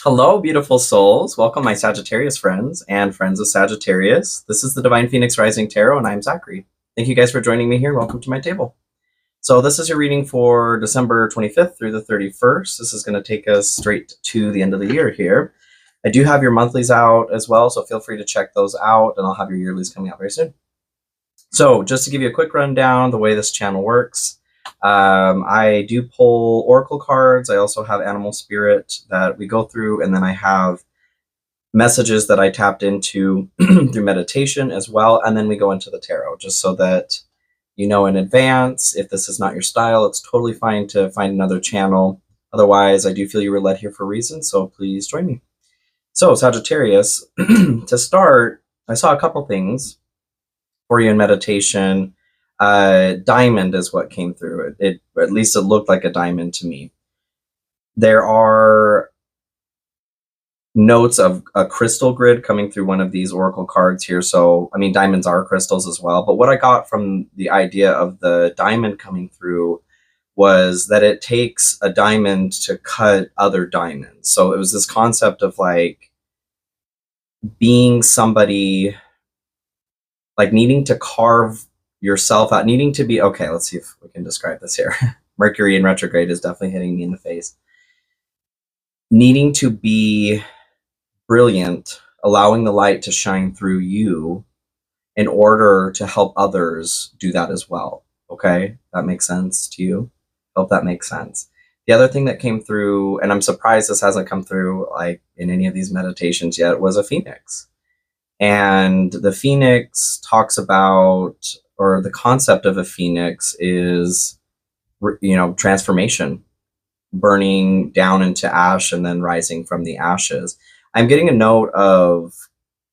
Hello, beautiful souls. Welcome, my Sagittarius friends and friends of Sagittarius. This is the Divine Phoenix Rising Tarot, and I'm Zachary. Thank you guys for joining me here. Welcome to my table. So this is your reading for December 25th through the 31st. This is going to take us straight to the end of the year here. I do have your monthlies out as well, so feel free to check those out, and I'll have your yearlies coming out very soon. So just to give you a quick rundown, the way this channel works, I do pull oracle cards. I also have animal spirit that we go through, and then I have messages that I tapped into through meditation as well, and then we go into the tarot, just so that you know in advance. If this is not your style, it's totally fine to find another channel. Otherwise, I do feel you were led here for a reason, so please join me. So Sagittarius, to start, I saw a couple things for you in meditation. Diamond is what came through. It at least it looked like a diamond to me. There are notes of a crystal grid coming through one of these oracle cards here. So, I mean, diamonds are crystals as well. But what I got from the idea of the diamond coming through was that it takes a diamond to cut other diamonds. So it was this concept of like being somebody, like needing to carve yourself out, needing to be, okay, let's see if we can describe this here. Mercury in retrograde is definitely hitting me in the face. Needing to be brilliant, allowing the light to shine through you in order to help others do that as well. Okay, that makes sense to you? Hope that makes sense. The other thing that came through, and I'm surprised this hasn't come through like in any of these meditations yet, was a phoenix. And the phoenix talks about, or the concept of a phoenix is, you know, transformation, burning down into ash and then rising from the ashes. I'm getting a note of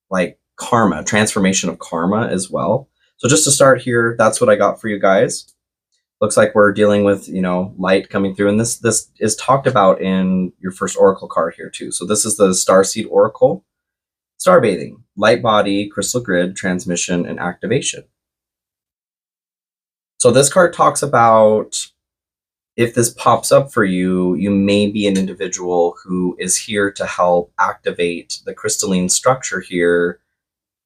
like karma, transformation of karma as well. So just to start here, that's what I got for you guys. Looks like we're dealing with, you know, light coming through, and this is talked about in your first oracle card here too. So this is the Starseed Oracle. Star bathing, light body, crystal grid, transmission, and activation. So this card talks about, if this pops up for you, you may be an individual who is here to help activate the crystalline structure here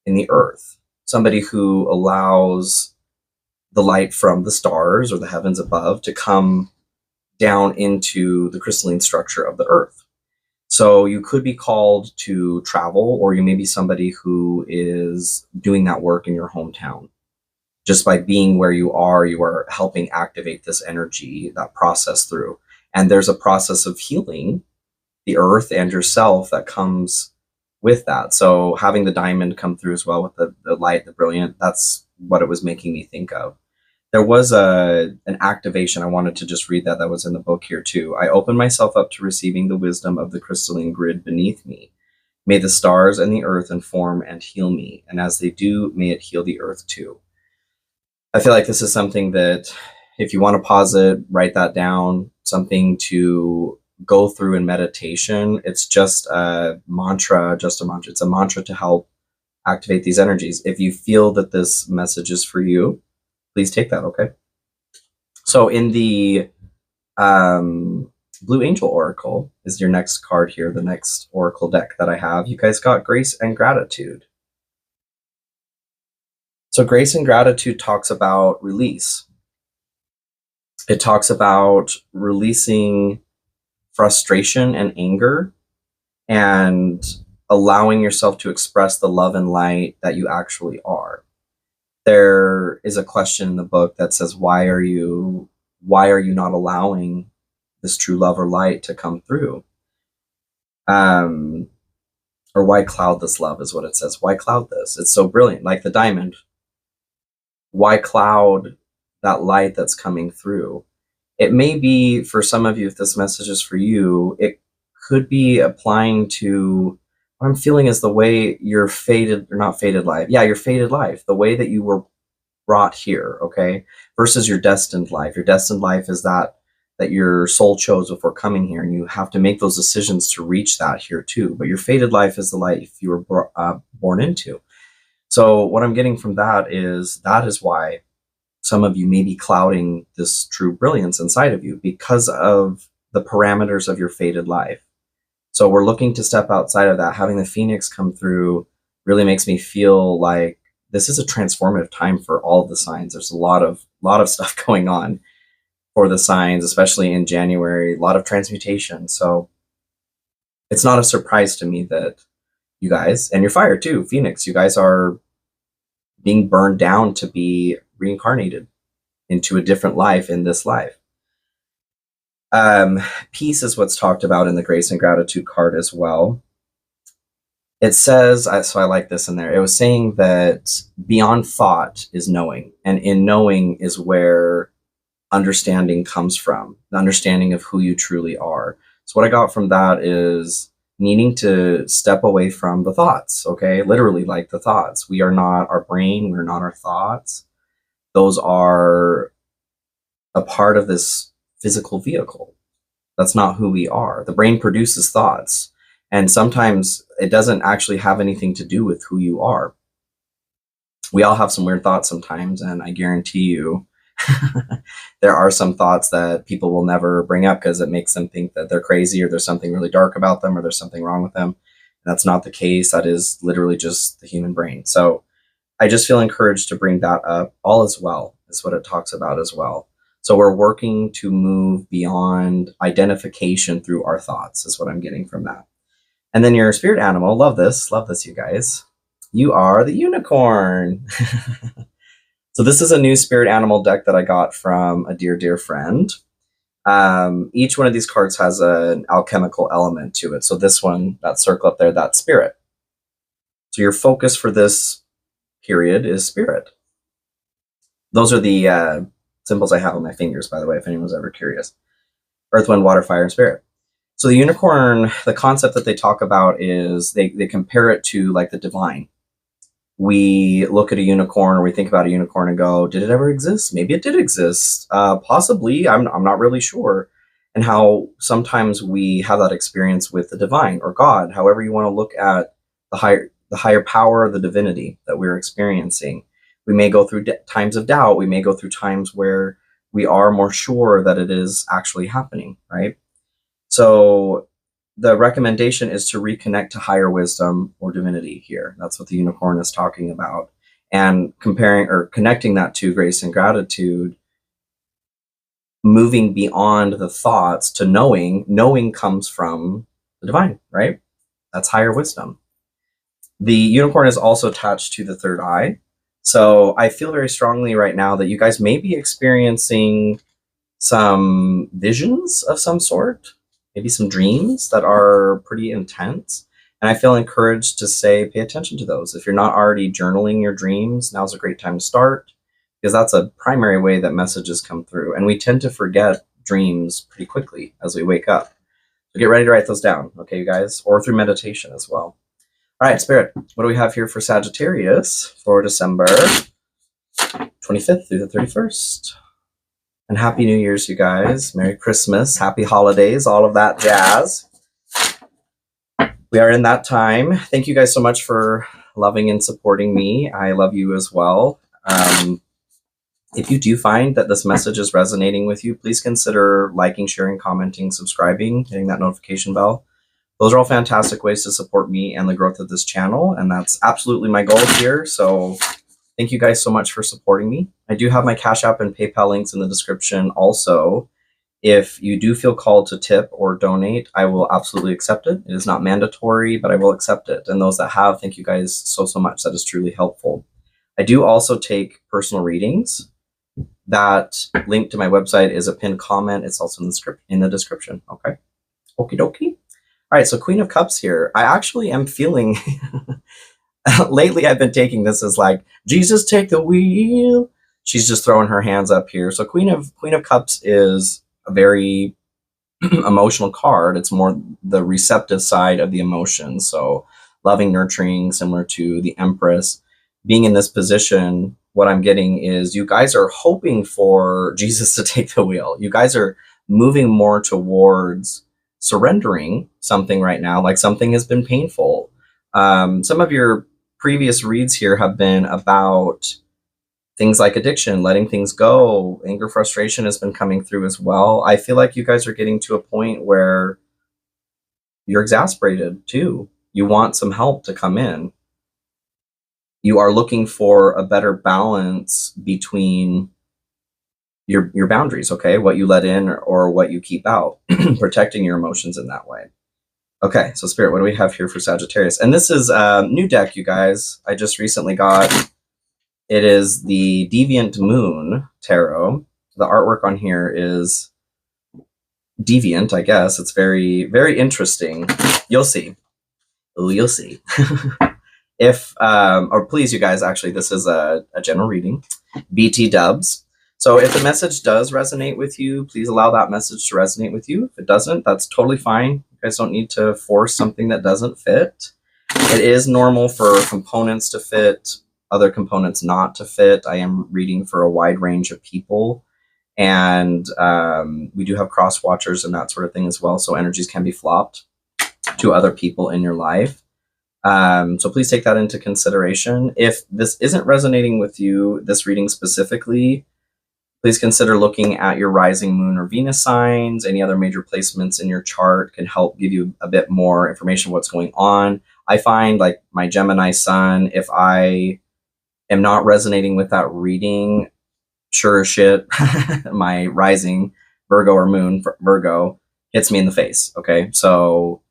in the earth. Somebody who allows the light from the stars or the heavens above to come down into the crystalline structure of the earth. So you could be called to travel, or you may be somebody who is doing that work in your hometown. Just by being where you are helping activate this energy, that process through. And there's a process of healing the earth and yourself that comes with that. So having the diamond come through as well with the light, the brilliant, that's what it was making me think of. There was an activation. I wanted to just read that was in the book here too. I open myself up to receiving the wisdom of the crystalline grid beneath me. May the stars and the earth inform and heal me. And as they do, may it heal the earth too. I feel like this is something that if you want to pause it, write that down, something to go through in meditation. It's just a mantra, It's a mantra to help activate these energies. If you feel that this message is for you, please take that, okay? So in the Blue Angel Oracle is your next card here, the next Oracle deck that I have. You guys got Grace and Gratitude. So grace and gratitude talks about release. It talks about releasing frustration and anger and allowing yourself to express the love and light that you actually are. There is a question in the book that says, why are you not allowing this true love or light to come through? Or why cloud this love is what it says. Why cloud this? It's so brilliant, like the diamond. Why cloud that light that's coming through? It may be for some of you, if this message is for you, it could be applying to what I'm feeling is the way your fated, or not fated life. Yeah, your fated life, the way that you were brought here, okay? Versus your destined life. Your destined life is that your soul chose before coming here, and you have to make those decisions to reach that here too. But your fated life is the life you were born into. So what I'm getting from that is why some of you may be clouding this true brilliance inside of you, because of the parameters of your fated life. So we're looking to step outside of that. Having the Phoenix come through really makes me feel like this is a transformative time for all of the signs. There's a lot of stuff going on for the signs, especially in January, a lot of transmutation. So it's not a surprise to me that you guys, and your fire too, Phoenix, you guys are being burned down to be reincarnated into a different life in this life. Peace is what's talked about in the Grace and Gratitude card as well. It says, so I like this in there, it was saying that beyond thought is knowing, and in knowing is where understanding comes from, the understanding of who you truly are. So what I got from that is needing to step away from the thoughts, okay? Literally, like the thoughts. We are not our brain, we're not our thoughts. Those are a part of this physical vehicle. That's not who we are. The brain produces thoughts, and sometimes it doesn't actually have anything to do with who you are. We all have some weird thoughts sometimes, and I guarantee you there are some thoughts that people will never bring up because it makes them think that they're crazy, or there's something really dark about them, or there's something wrong with them. And that's not the case. That is literally just the human brain. So I just feel encouraged to bring that up. All is well is what it talks about as well. So we're working to move beyond identification through our thoughts is what I'm getting from that. And then your spirit animal, love this, you guys. You are the unicorn. So this is a new spirit animal deck that I got from a dear friend. Each one of these cards has an alchemical element to it. So this one, that circle up there, that's spirit. So your focus for this period is spirit. Those are the symbols I have on my fingers, by the way, if anyone's ever curious. Earth, wind, water, fire, and spirit. So the unicorn, the concept that they talk about is they compare it to like the divine. We look at a unicorn, or we think about a unicorn and go, did it ever exist? Maybe it did exist. Possibly, I'm not really sure. And how sometimes we have that experience with the divine or God, however you want to look at the higher power, the divinity that we're experiencing. We may go through times of doubt. We may go through times where we are more sure that it is actually happening, right? So the recommendation is to reconnect to higher wisdom or divinity here. That's what the unicorn is talking about. And comparing or connecting that to grace and gratitude, moving beyond the thoughts to knowing. Knowing comes from the divine, right? That's higher wisdom. The unicorn is also attached to the third eye. So I feel very strongly right now that you guys may be experiencing some visions of some sort, maybe some dreams that are pretty intense. And I feel encouraged to say, pay attention to those. If you're not already journaling your dreams, now's a great time to start, because that's a primary way that messages come through. And we tend to forget dreams pretty quickly as we wake up. So get ready to write those down, okay, you guys, or through meditation as well. All right, Spirit, what do we have here for Sagittarius for December 25th through the 31st? And Happy New Year's, you guys. Merry Christmas, Happy Holidays, all of that jazz. We are in that time. Thank you guys so much for loving and supporting me. I love you as well. If you do find that this message is resonating with you, please consider liking, sharing, commenting, subscribing, hitting that notification bell. Those are all fantastic ways to support me and the growth of this channel, and that's absolutely my goal here. So thank you guys so much for supporting me. I do have my Cash App and PayPal links in the description also. If you do feel called to tip or donate, I will absolutely accept it. It is not mandatory, but I will accept it. And those that have, thank you guys so much. That is truly helpful. I do also take personal readings. That link to my website is a pinned comment. It's also in the description. Okay. Okie dokie. All right. So Queen of Cups here. I actually am feeling lately I've been taking this as like, Jesus, take the wheel. She's just throwing her hands up here. So Queen of Cups is a very emotional card. It's more the receptive side of the emotions. So loving, nurturing, similar to the Empress. Being in this position, what I'm getting is you guys are hoping for Jesus to take the wheel. You guys are moving more towards surrendering something right now, like something has been painful. Some of your previous reads here have been about things like addiction, letting things go. Anger, frustration has been coming through as well. I feel like you guys are getting to a point where you're exasperated too. You want some help to come in. You are looking for a better balance between your boundaries, okay? What you let in or what you keep out, protecting your emotions in that way. Okay, so Spirit, what do we have here for Sagittarius? And this is a new deck, you guys. I just recently got. It is the Deviant Moon Tarot. The artwork on here is deviant, I guess. It's very, very interesting. You'll see. Oh, you'll see. If, or please, you guys, actually, this is a general reading. BT dubs. So if the message does resonate with you, please allow that message to resonate with you. If it doesn't, that's totally fine. You guys don't need to force something that doesn't fit. It is normal for components to fit, other components not to fit. I am reading for a wide range of people. And we do have cross watchers and that sort of thing as well. So energies can be flopped to other people in your life. So please take that into consideration. If this isn't resonating with you, this reading specifically, please consider looking at your rising moon or Venus signs. Any other major placements in your chart can help give you a bit more information on what's going on. I find like my Gemini sun, if I am not resonating with that reading, sure as shit, my rising Virgo or moon Virgo hits me in the face. Okay, so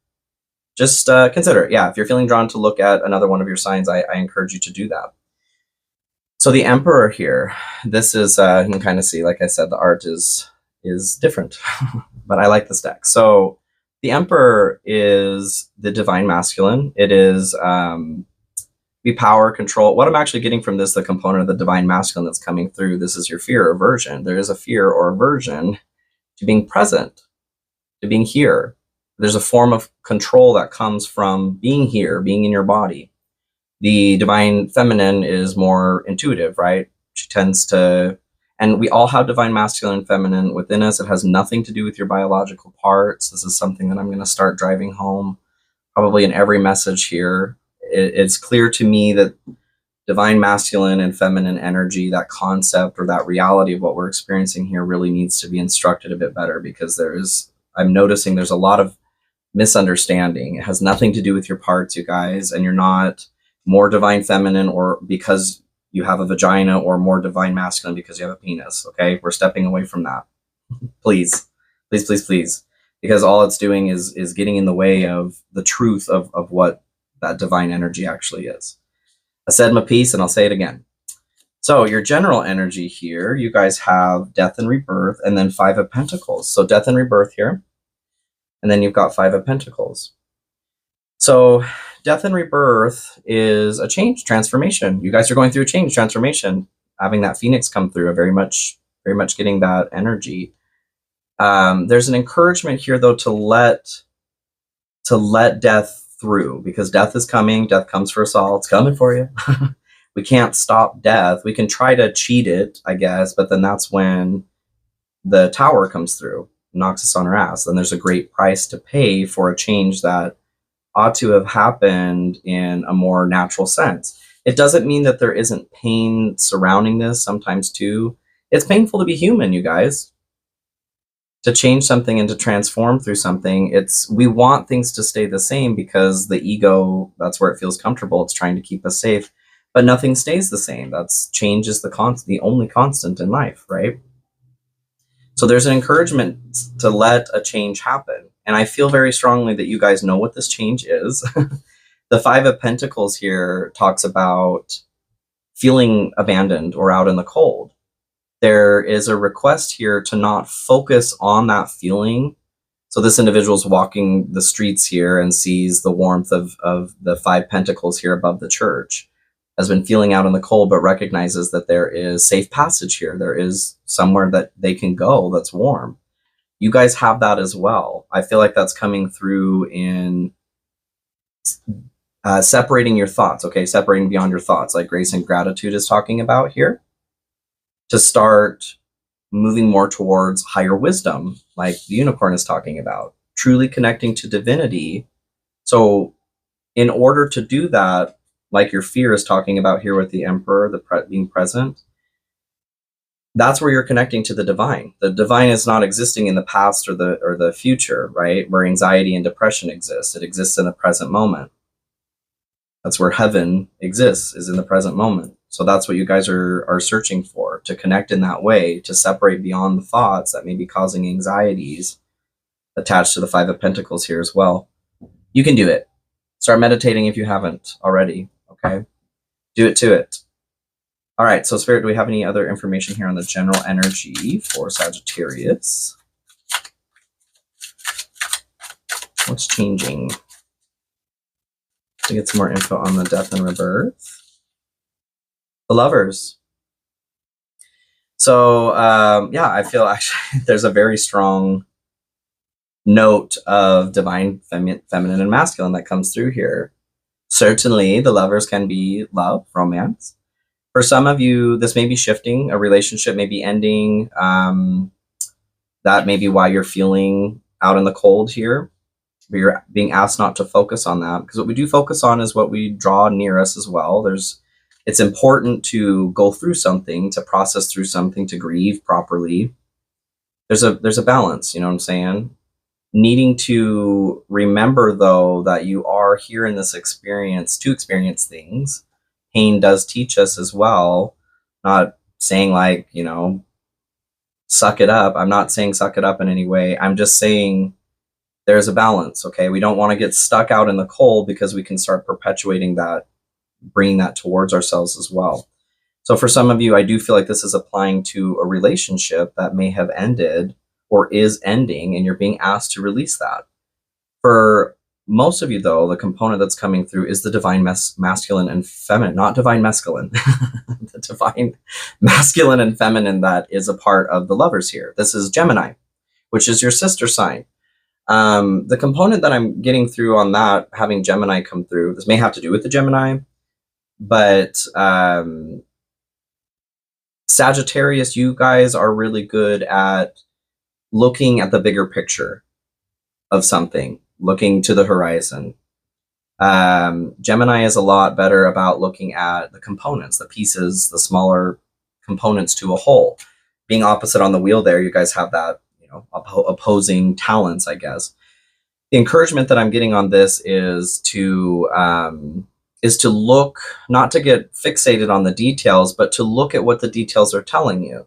just consider it. Yeah, if you're feeling drawn to look at another one of your signs, I encourage you to do that. So the Emperor here, this is, you can kind of see, like I said, the art is different, but I like this deck. So the Emperor is the divine masculine. It is be power, control. What I'm actually getting from this, the component of the divine masculine that's coming through, this is your fear or aversion. There is a fear or aversion to being present, to being here. There's a form of control that comes from being here, being in your body. The divine feminine is more intuitive, right? She tends to, and we all have divine masculine and feminine within us. It has nothing to do with your biological parts. This is something that I'm going to start driving home probably in every message here. It's clear to me that divine masculine and feminine energy, that concept or that reality of what we're experiencing here really needs to be instructed a bit better, because I'm noticing there's a lot of misunderstanding. It has nothing to do with your parts, you guys, and you're not more divine feminine or because you have a vagina, or more divine masculine because you have a penis. Okay, we're stepping away from that. Please, please, please, please, because all it's doing is getting in the way of the truth of what that divine energy actually is. I said my piece and I'll say it again. So your general energy here, you guys have death and rebirth, and then 5 of Pentacles. So death and rebirth here, and then you've got 5 of Pentacles. So death and rebirth is a change, transformation. You guys are going through a change, transformation, having that Phoenix come through, very much getting that energy. There's an encouragement here, though, to let death through, because death is coming. Death comes for us all. It's coming for you. We can't stop death. We can try to cheat it, I guess, but then that's when the Tower comes through, knocks us on our ass. Then there's a great price to pay for a change that ought to have happened in a more natural sense. It doesn't mean that there isn't pain surrounding this sometimes too. It's painful to be human, you guys. To change something and to transform through something, we want things to stay the same because the ego, that's where it feels comfortable. It's trying to keep us safe, but nothing stays the same. Change is the only constant in life, right? So there's an encouragement to let a change happen. And I feel very strongly that you guys know what this change is. The 5 of Pentacles here talks about feeling abandoned or out in the cold. There is a request here to not focus on that feeling. So this individual's walking the streets here and sees the warmth of the 5 Pentacles here above the church, has been feeling out in the cold, but recognizes that there is safe passage here. There is somewhere that they can go that's warm. You guys have that as well. I feel like that's coming through in separating your thoughts, okay? Separating beyond your thoughts, like Grace and Gratitude is talking about here, to start moving more towards higher wisdom, like the Unicorn is talking about, truly connecting to divinity. So in order to do that, like your fear is talking about here with the Emperor, being present, that's where you're connecting to the divine. The divine is not existing in the past or the future, right? Where anxiety and depression exist. It exists in the present moment. That's where heaven exists, is in the present moment. So that's what you guys are searching for, to connect in that way, to separate beyond the thoughts that may be causing anxieties attached to the Five of Pentacles here as well. You can do it. Start meditating if you haven't already, okay? Do it to it. All right, so Spirit, do we have any other information here on the general energy for Sagittarius? What's changing? To get some more info on the death and rebirth. The Lovers. So, yeah, I feel actually there's a very strong note of divine feminine and masculine that comes through here. Certainly, the Lovers can be love, romance. For some of you, this may be shifting. A relationship may be ending. That may be why you're feeling out in the cold here. But you're being asked not to focus on that, because what we do focus on is what we draw near us as well. It's important to go through something, to process through something, to grieve properly. There's a balance, you know what I'm saying? Needing to remember, though, that you are here in this experience to experience things. Pain does teach us as well. Not saying like, you know, suck it up. I'm not saying suck it up in any way. I'm just saying there's a balance, okay? We don't want to get stuck out in the cold, because we can start perpetuating that, bringing that towards ourselves as well. So for some of you, I do feel like this is applying to a relationship that may have ended or is ending, and you're being asked to release that. For most of you, though, the component that's coming through is the divine masculine and feminine, not divine masculine, the divine masculine and feminine that is a part of the Lovers here. This is Gemini, which is your sister sign. The component that I'm getting through on that, having Gemini come through, this may have to do with the Gemini, but Sagittarius, you guys are really good at looking at the bigger picture of something, looking to the horizon. Gemini is a lot better about looking at the components, the pieces, the smaller components to a whole. Being opposite on the wheel there, you guys have that, you know, opposing talents, I guess. The encouragement that I'm getting on this is to look, not to get fixated on the details, but to look at what the details are telling you.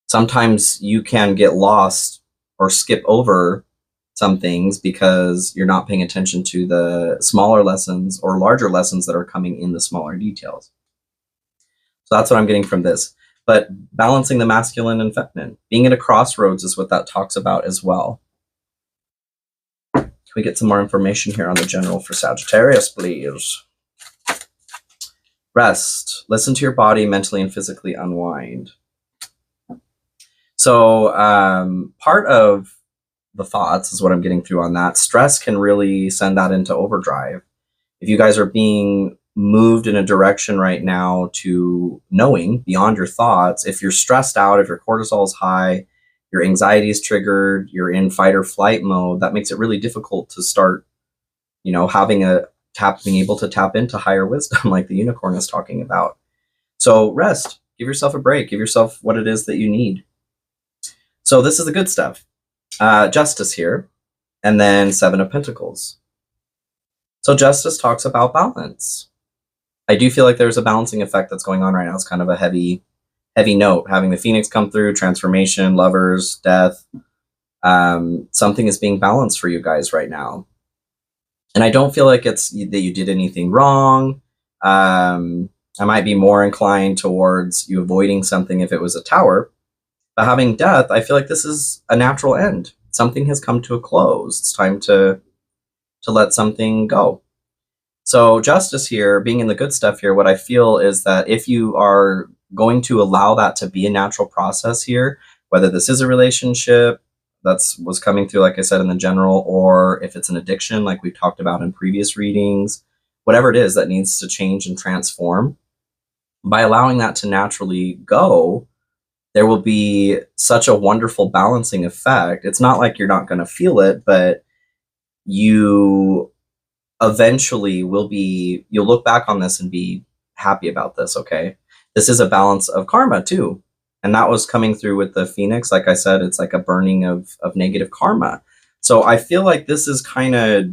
Sometimes you can get lost or skip over some things because you're not paying attention to the smaller lessons or larger lessons that are coming in the smaller details. So that's what I'm getting from this. But balancing the masculine and feminine, being at a crossroads, is what that talks about as well. Can we get some more information here on the general for Sagittarius, please? Rest. Listen to your body, mentally and physically unwind. So part of the thoughts is what I'm getting through on that. Stress can really send that into overdrive. If you guys are being moved in a direction right now to knowing beyond your thoughts, if you're stressed out, if your cortisol is high, your anxiety is triggered, you're in fight or flight mode, that makes it really difficult to start, you know, being able to tap into higher wisdom like the unicorn is talking about. So rest, give yourself a break, give yourself what it is that you need. So this is the good stuff. Justice here, and then Seven of Pentacles. So Justice talks about balance. I do feel like there's a balancing effect that's going on right now. It's kind of a heavy note, having the Phoenix come through, transformation, Lovers, death. Something is being balanced for you guys right now. And I don't feel like it's that you did anything wrong. I might be more inclined towards you avoiding something if it was a Tower. But having death, I feel like this is a natural end. Something has come to a close. It's time to let something go. So Justice here, being in the good stuff here, what I feel is that if you are going to allow that to be a natural process here, whether this is a relationship was coming through, like I said, in the general, or if it's an addiction, like we talked about in previous readings, whatever it is that needs to change and transform, by allowing that to naturally go, there will be such a wonderful balancing effect. It's not like you're not going to feel it, but you eventually you'll look back on this and be happy about this, okay? This is a balance of karma too. And that was coming through with the Phoenix. Like I said, it's like a burning of negative karma. So I feel like this is kind of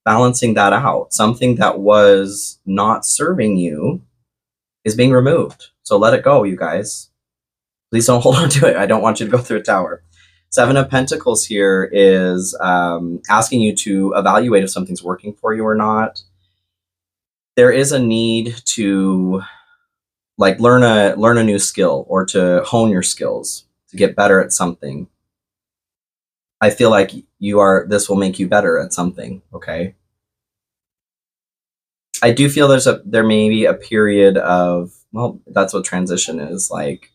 balancing that out. Something that was not serving you is being removed. So let it go, you guys. Please don't hold on to it. I don't want you to go through a tower. Seven of Pentacles here is asking you to evaluate if something's working for you or not. There is a need to like learn a new skill or to hone your skills to get better at something. I feel like this will make you better at something, okay? I do feel there may be a period of, well, that's what transition is. Like,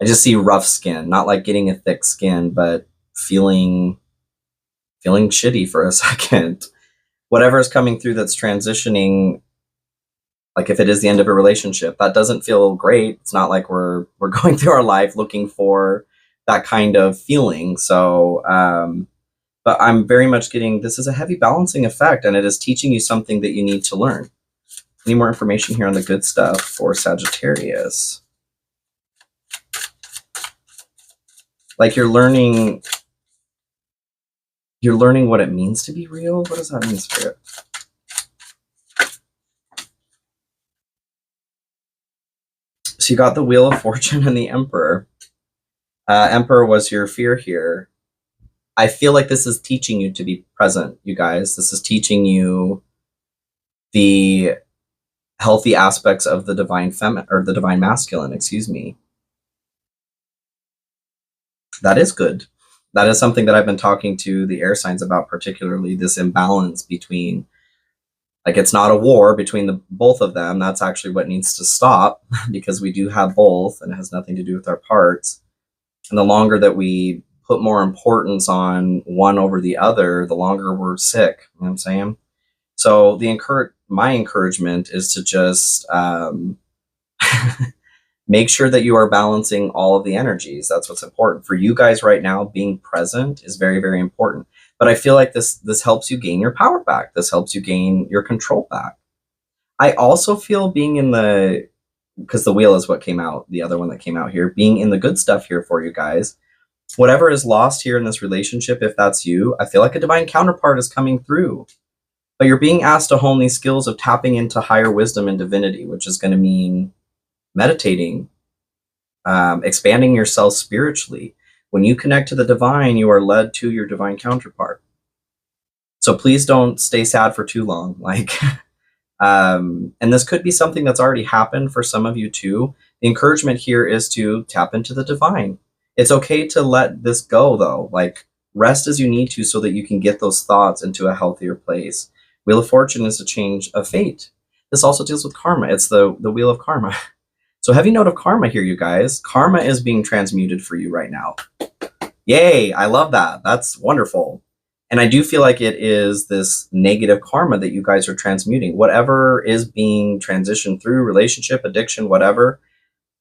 I just see rough skin, not like getting a thick skin, but feeling shitty for a second. Whatever is coming through that's transitioning, like if it is the end of a relationship, that doesn't feel great. It's not like we're going through our life looking for that kind of feeling. So, but I'm very much getting, this is a heavy balancing effect, and it is teaching you something that you need to learn. Any more information here on the good stuff for Sagittarius? Like you're learning what it means to be real. What does that mean, Spirit? So you got the Wheel of Fortune and the Emperor. Emperor was your fear here. I feel like this is teaching you to be present, you guys. This is teaching you the healthy aspects of the divine feminine, or the divine masculine, excuse me. That is good. That is something that I've been talking to the air signs about, particularly this imbalance between, like, it's not a war between the both of them. That's actually what needs to stop, because we do have both, and it has nothing to do with our parts. And the longer that we put more importance on one over the other, the longer we're sick. You know what I'm saying? So my encouragement is to just make sure that you are balancing all of the energies. That's what's important for you guys right now. Being present is very, very important. But I feel like this helps you gain your power back. This helps you gain your control back. I also feel being in because the wheel is what came out, the other one that came out here, being in the good stuff here for you guys. Whatever is lost here in this relationship, if that's you, I feel like a divine counterpart is coming through. But you're being asked to hone these skills of tapping into higher wisdom and divinity, which is going to mean meditating, expanding yourself spiritually. When you connect to the divine, you are led to your divine counterpart. So please don't stay sad for too long. Like, and this could be something that's already happened for some of you too. The encouragement here is to tap into the divine. It's okay to let this go though. Like, rest as you need to so that you can get those thoughts into a healthier place. Wheel of Fortune is a change of fate. This also deals with karma. It's the wheel of karma. So heavy note of karma here, you guys. Karma is being transmuted for you right now. Yay, I love that. That's wonderful. And I do feel like it is this negative karma that you guys are transmuting. Whatever is being transitioned through, relationship, addiction, whatever,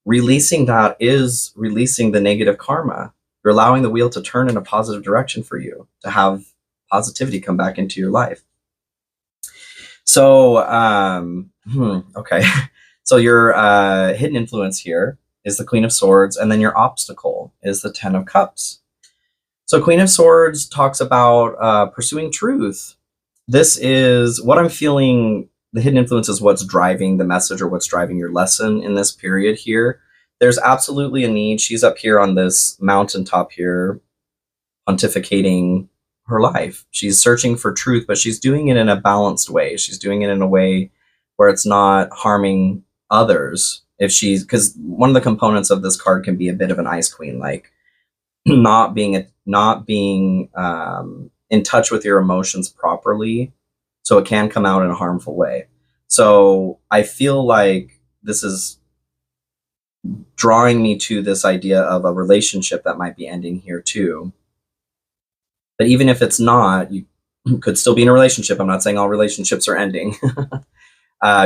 releasing that is releasing the negative karma. You're allowing the wheel to turn in a positive direction for you, to have positivity come back into your life. So, okay. So your hidden influence here is the Queen of Swords, and then your obstacle is the Ten of Cups. So Queen of Swords talks about pursuing truth. This is what I'm feeling. The hidden influence is what's driving the message, or what's driving your lesson in this period here. There's absolutely a need. She's up here on this mountaintop here, pontificating her life. She's searching for truth, but she's doing it in a balanced way. She's doing it in a way where it's not harming others. Because one of the components of this card can be a bit of an ice queen, like not being in touch with your emotions properly, so it can come out in a harmful way. So I feel like this is drawing me to this idea of a relationship that might be ending here too. But even if it's not, you could still be in a relationship. I'm not saying all relationships are ending.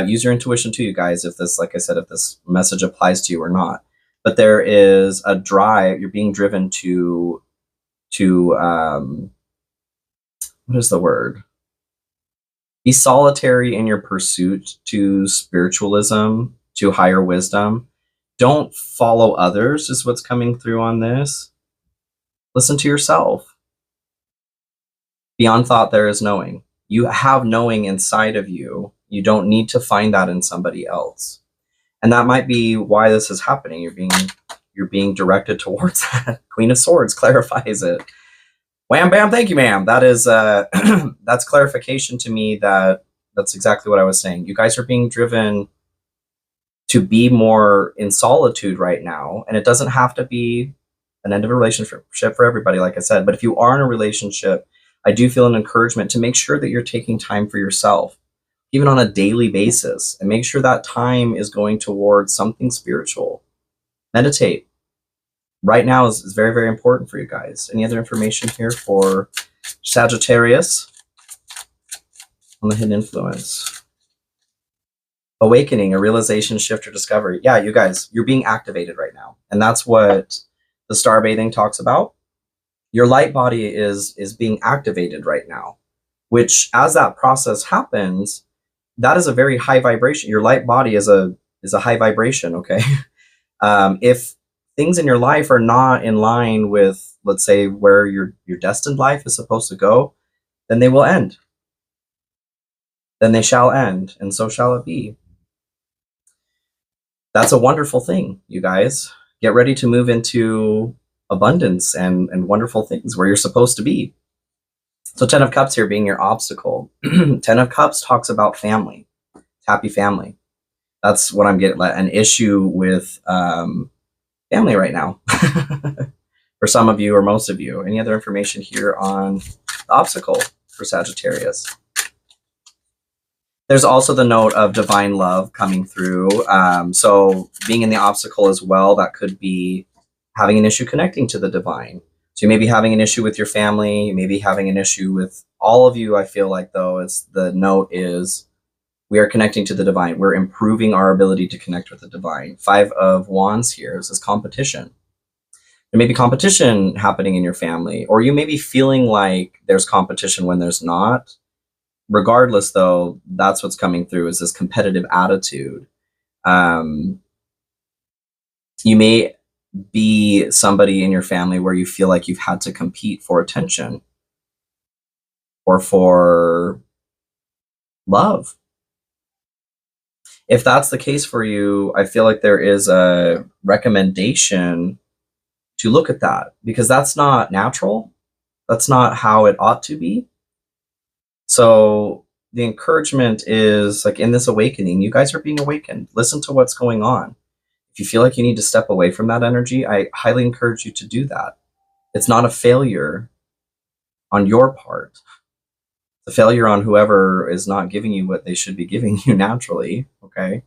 Use your intuition too, you guys, if this, like I said, if this message applies to you or not. But there is a drive. You're being driven to what is the word? Be solitary in your pursuit to spiritualism, to higher wisdom. Don't follow others is what's coming through on this. Listen to yourself. Beyond thought, there is knowing. You have knowing inside of you. You don't need to find that in somebody else. And that might be why this is happening. You're being directed towards that. Queen of Swords clarifies it. Wham, bam, thank you, ma'am. That is that's clarification to me. That's exactly what I was saying. You guys are being driven to be more in solitude right now, and it doesn't have to be an end of a relationship for everybody, like I said. But if you are in a relationship, I do feel an encouragement to make sure that you're taking time for yourself, even on a daily basis, and make sure that time is going towards something spiritual. Meditate. Right now is very, very important for you guys. Any other information here for Sagittarius on the hidden influence? Awakening, a realization, shift, or discovery. Yeah, you guys, you're being activated right now. And that's what the star bathing talks about. Your light body is being activated right now, which as that process happens, that is a very high vibration. Your light body is a high vibration, okay? If things in your life are not in line with, let's say, where your destined life is supposed to go, then they will end. Then they shall end, and so shall it be. That's a wonderful thing, you guys. Get ready to move into abundance and wonderful things where you're supposed to be. So 10 of Cups here being your obstacle. 10 of Cups talks about family, happy family. That's what I'm getting, an issue with family right now. For some of you or most of you. Any other information here on the obstacle for Sagittarius? There's also the note of divine love coming through. So being in the obstacle as well, that could be having an issue connecting to the divine. So you may be having an issue with your family, you may be having an issue with all of you. I feel like, though, it's the note is we are connecting to the divine. We're improving our ability to connect with the divine. 5 of Wands here says competition. There may be competition happening in your family, or you may be feeling like there's competition when there's not. Regardless, though, that's what's coming through is this competitive attitude. You may be somebody in your family where you feel like you've had to compete for attention or for love. If that's the case for you, I feel like there is a recommendation to look at that, because that's not natural. That's not how it ought to be. So the encouragement is, like, in this awakening, you guys are being awakened. Listen to what's going on. If you feel like you need to step away from that energy, I highly encourage you to do that. It's not a failure on your part. It's a failure on whoever is not giving you what they should be giving you naturally, okay?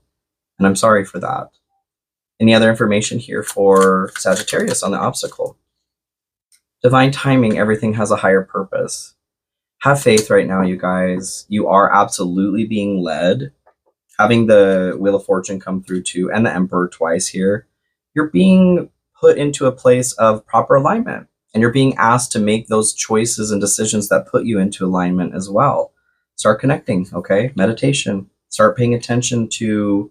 And I'm sorry for that. Any other information here for Sagittarius on the obstacle? Divine timing, everything has a higher purpose. Have faith right now, you guys. You are absolutely being led. Having the Wheel of Fortune come through too, and the Emperor twice here, you're being put into a place of proper alignment, and you're being asked to make those choices and decisions that put you into alignment as well. Start connecting, okay? Meditation. Start paying attention to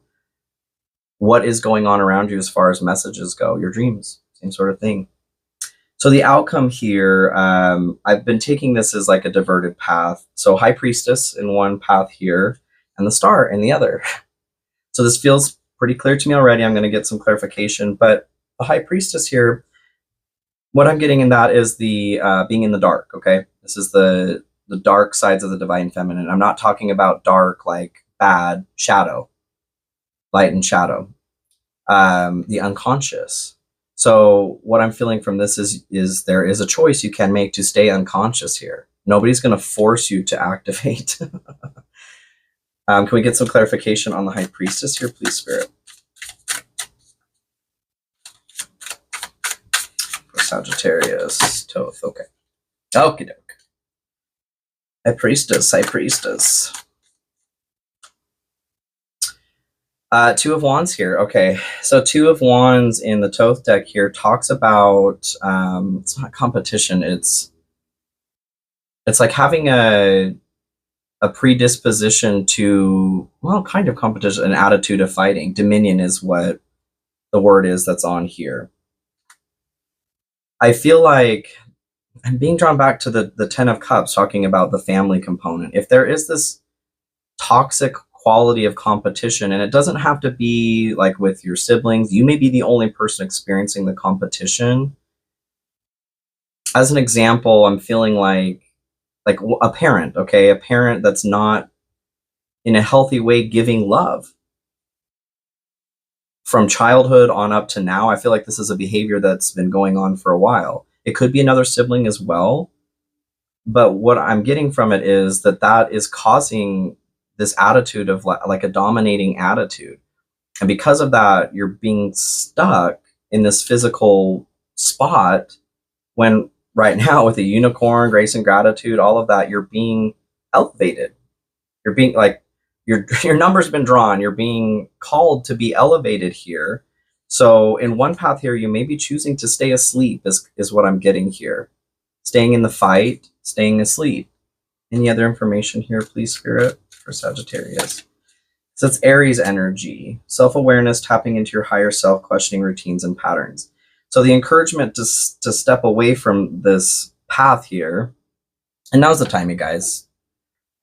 what is going on around you as far as messages go. Your dreams, same sort of thing. So the outcome here, I've been taking this as like a diverted path. So High Priestess in one path here, and the Star in the other. So this feels pretty clear to me already. I'm going to get some clarification, but the High Priestess here, what I'm getting in that is the being in the dark, okay? This is the dark sides of the divine feminine. I'm not talking about dark like bad, shadow, light and shadow, the unconscious. So what I'm feeling from this is there is a choice you can make to stay unconscious here. Nobody's going to force you to activate. Can we get some clarification on the High Priestess here, please, Spirit? For Sagittarius, Toth, okay. Okie doke. High Priestess, High Priestess. 2 of Wands here. Okay, so 2 of Wands in the Toth deck here talks about it's not competition. It's like having a predisposition to, well, kind of competition, an attitude of fighting. Dominion is what the word is that's on here. I feel like I'm being drawn back to the 10 of Cups, talking about the family component. If there is this toxic quality of competition, and it doesn't have to be like with your siblings, you may be the only person experiencing the competition. As an example, I'm feeling like a parent, okay? A parent that's not in a healthy way giving love. From childhood on up to now, I feel like this is a behavior that's been going on for a while. It could be another sibling as well, but what I'm getting from it is that is causing this attitude of like a dominating attitude. And because of that, you're being stuck in this physical spot when right now with the unicorn, grace and gratitude, all of that, you're being elevated. You're being like, your number's been drawn. You're being called to be elevated here. So in one path here, you may be choosing to stay asleep is what I'm getting here. Staying in the fight, staying asleep. Any other information here, please, Spirit, for Sagittarius? So it's Aries energy, self-awareness, tapping into your higher self, questioning routines and patterns. So the encouragement to step away from this path here, and now's the time, you guys.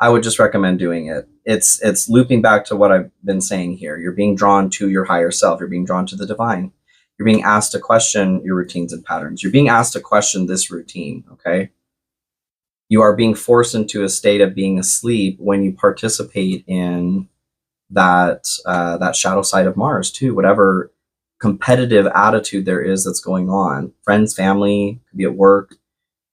I would just recommend doing it. It's looping back to what I've been saying here. You're being drawn to your higher self. You're being drawn to the divine. You're being asked to question your routines and patterns. You're being asked to question this routine, okay? You are being forced into a state of being asleep when you participate in that shadow side of Mars too, whatever competitive attitude there is that's going on. Friends, family, could be at work.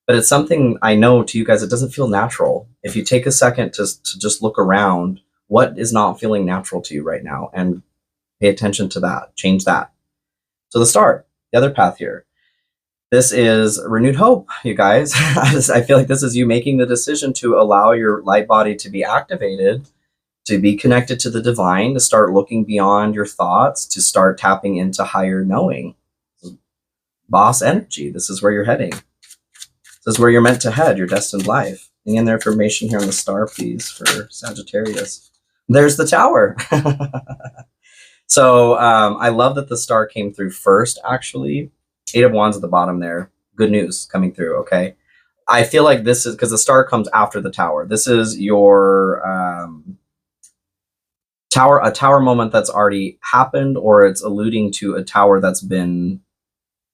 But it's something I know to you guys, it doesn't feel natural. If you take a second to just look around, what is not feeling natural to you right now? And pay attention to that, change that. So the star, the other path here. This is renewed hope, you guys. I feel like this is you making the decision to allow your light body to be activated, to be connected to the divine, to start looking beyond your thoughts, to start tapping into higher knowing. Boss energy, this is where you're heading. This is where you're meant to head, your destined life. Any other information here on the star, please, for Sagittarius? There's the tower. So I love that the star came through first, actually. 8 of Wands at the bottom there. Good news coming through, okay? I feel like this is, because the star comes after the tower. This is your a tower moment that's already happened, or it's alluding to a tower that's been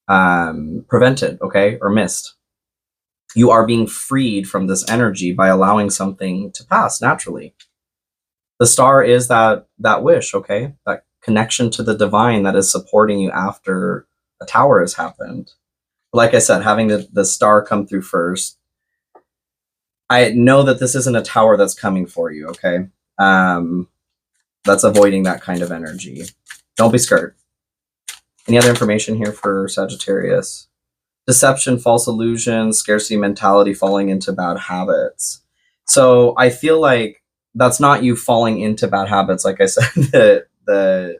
prevented, okay, or missed. You are being freed from this energy by allowing something to pass naturally. The star is that wish, okay? That connection to the divine that is supporting you after a tower has happened. Like I said, having the star come through first, I know that this isn't a tower that's coming for you, okay? That's avoiding that kind of energy. Don't be scared. Any other information here for Sagittarius? Deception, false illusions, scarcity mentality, falling into bad habits. So I feel like that's not you falling into bad habits. Like I said, the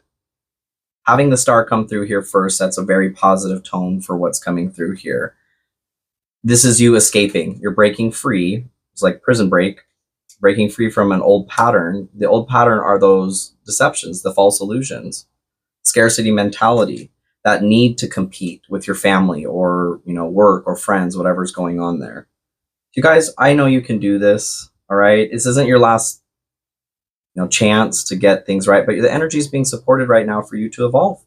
having the star come through here first, that's a very positive tone for what's coming through here. This is you escaping. You're breaking free. It's like prison break, breaking free from an old pattern. The old pattern are those deceptions, the false illusions, scarcity mentality, that need to compete with your family or, work or friends, whatever's going on there. You guys, I know you can do this, all right? This isn't your last, chance to get things right, but the energy is being supported right now for you to evolve,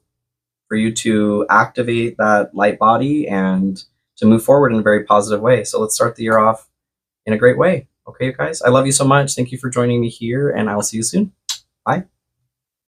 for you to activate that light body and to move forward in a very positive way. So let's start the year off in a great way. Okay, you guys, I love you so much. Thank you for joining me here, and I will see you soon. Bye.